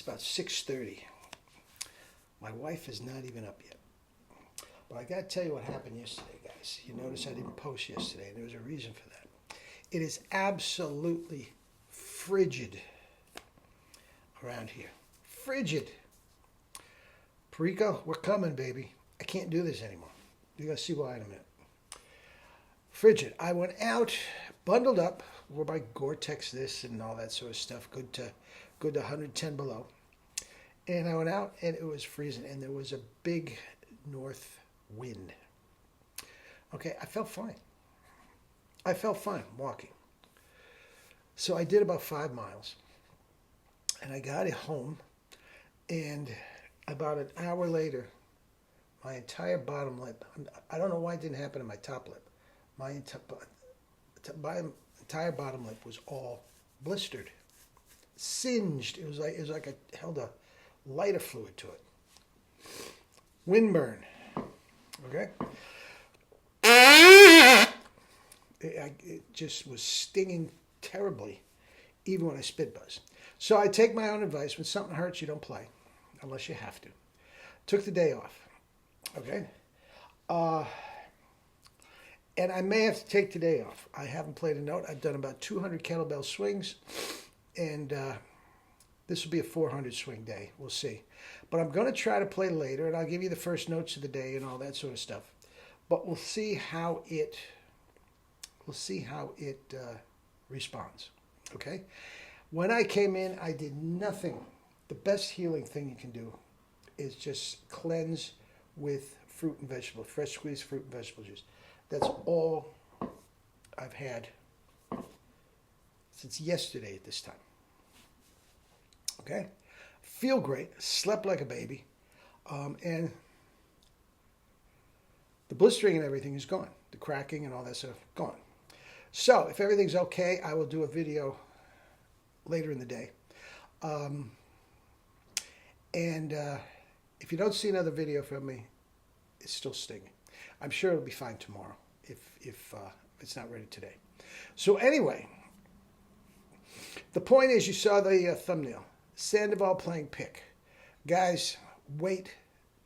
about 6:30. My wife is not even up yet. But I got to tell you what happened yesterday, guys. You notice I didn't post yesterday, and there was a reason for that. It is absolutely frigid around here. Frigid. Picc, we're coming, baby. I can't do this anymore. You're going to see why in a minute. Frigid. I went out, bundled up, wore my Gore-Tex this and all that sort of stuff, good to 110 below. And I went out, and it was freezing, and there was a big north wind. Okay, I felt fine. I felt fine walking. So I did about 5 miles, and I got it home, and about an hour later, my entire bottom lip, I don't know why it didn't happen in my top lip, my entire bottom lip was all blistered, singed. It was like I held a lighter fluid to it. Windburn. Okay? It just was stinging terribly, even when I spit buzz. So I take my own advice. When something hurts, you don't play, unless you have to. Took the day off. Okay? And I may have to take today off. I haven't played a note. I've done about 200 kettlebell swings, and this will be a 400 swing day. We'll see. But I'm going to try to play later, and I'll give you the first notes of the day and all that sort of stuff. But we'll see how it responds. Okay? When I came in, I did nothing. The best healing thing you can do is just cleanse with fruit and vegetable, fresh squeezed fruit and vegetable juice. That's all I've had since yesterday at this time. Okay? Feel great. Slept like a baby. And the blistering and everything is gone. The cracking and all that stuff, gone. So, if everything's okay, I will do a video later in the day. If you don't see another video from me, it's still stinging. I'm sure it'll be fine tomorrow if it's not ready today. So anyway, the point is, you saw the thumbnail. Sandoval playing Picc. Guys, wait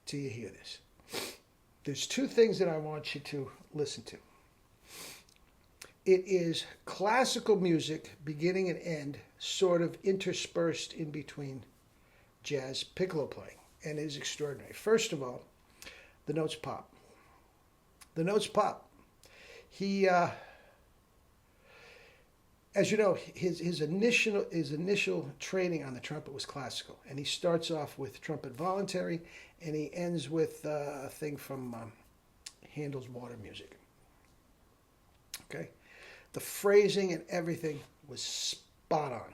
till you hear this. There's 2 things that I want you to listen to. It is classical music, beginning and end, sort of interspersed in between jazz piccolo playing, and it is extraordinary. First of all, the notes pop. The notes pop. He, as you know, his initial training on the trumpet was classical, and he starts off with trumpet voluntary, and he ends with a thing from Handel's Water Music. Okay, the phrasing and everything was spot on,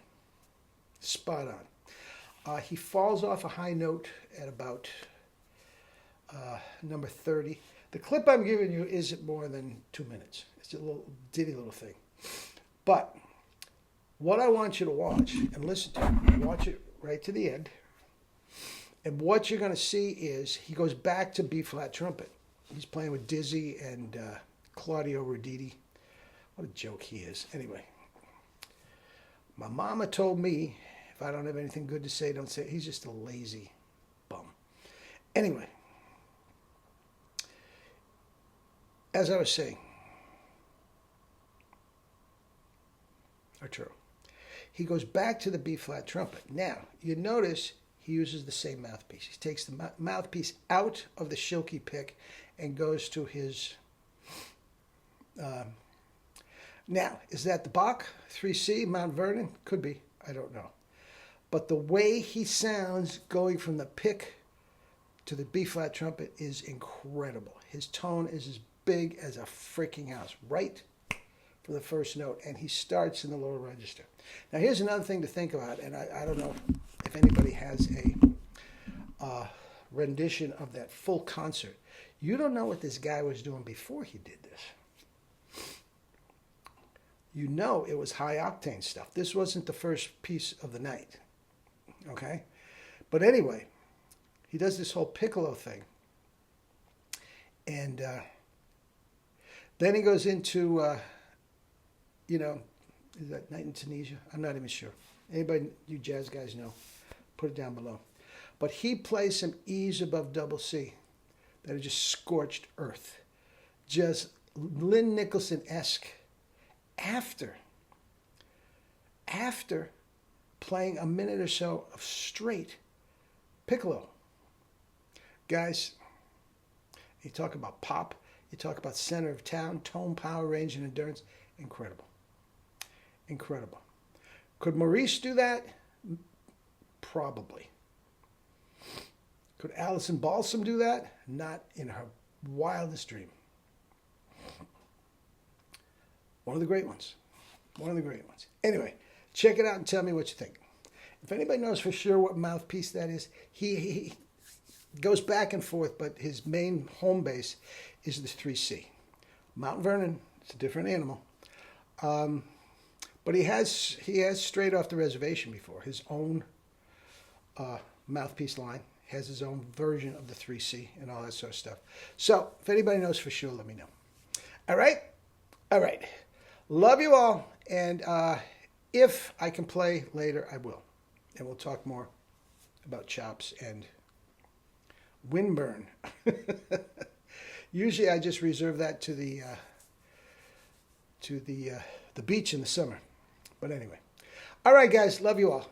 spot on. He falls off a high note at about number 30. The clip I'm giving you isn't more than 2 minutes. It's a little ditty little thing. But what I want you to watch and listen to, watch it right to the end. And what you're going to see is he goes back to B-flat trumpet. He's playing with Dizzy and Claudio Roditi. What a joke he is. Anyway, my mama told me, if I don't have anything good to say, don't say it. He's just a lazy bum. Anyway, as I was saying, Arturo, he goes back to the B-flat trumpet. Now, you notice he uses the same mouthpiece. He takes the mouthpiece out of the Schilke pick and goes to his... now, is that the Bach 3C, Mount Vernon? Could be. I don't know. But the way he sounds going from the pick to the B-flat trumpet is incredible. His tone is as big as a freaking house, right from the first note, and he starts in the lower register. Now, here's another thing to think about, and I don't know if anybody has a rendition of that full concert. You don't know what this guy was doing before he did this. You know it was high-octane stuff. This wasn't the first piece of the night, okay? But anyway, he does this whole piccolo thing, and then he goes into, is that Night in Tunisia? I'm not even sure. Anybody, you jazz guys know. put it down below. But he plays some E's above double C that are just scorched earth. Just Lynn Nicholson-esque. After playing a minute or so of straight piccolo. Guys, you talk about pop, you talk about center of town, tone, power, range, and endurance. Incredible. Incredible. Could Maurice do that? Probably. Could Alison Balsam do that? Not in her wildest dream. One of the great ones. One of the great ones. Anyway, check it out and tell me what you think. If anybody knows for sure what mouthpiece that is, he goes back and forth, but his main home base is the 3C. Mount Vernon, it's a different animal. But he has strayed off the reservation before. His own mouthpiece line has his own version of the 3C and all that sort of stuff. So if anybody knows for sure, let me know. All right? All right. Love you all. And if I can play later, I will. And we'll talk more about chops and windburn. Usually I just reserve that to the beach in the summer. But anyway. All right, guys. Love you all.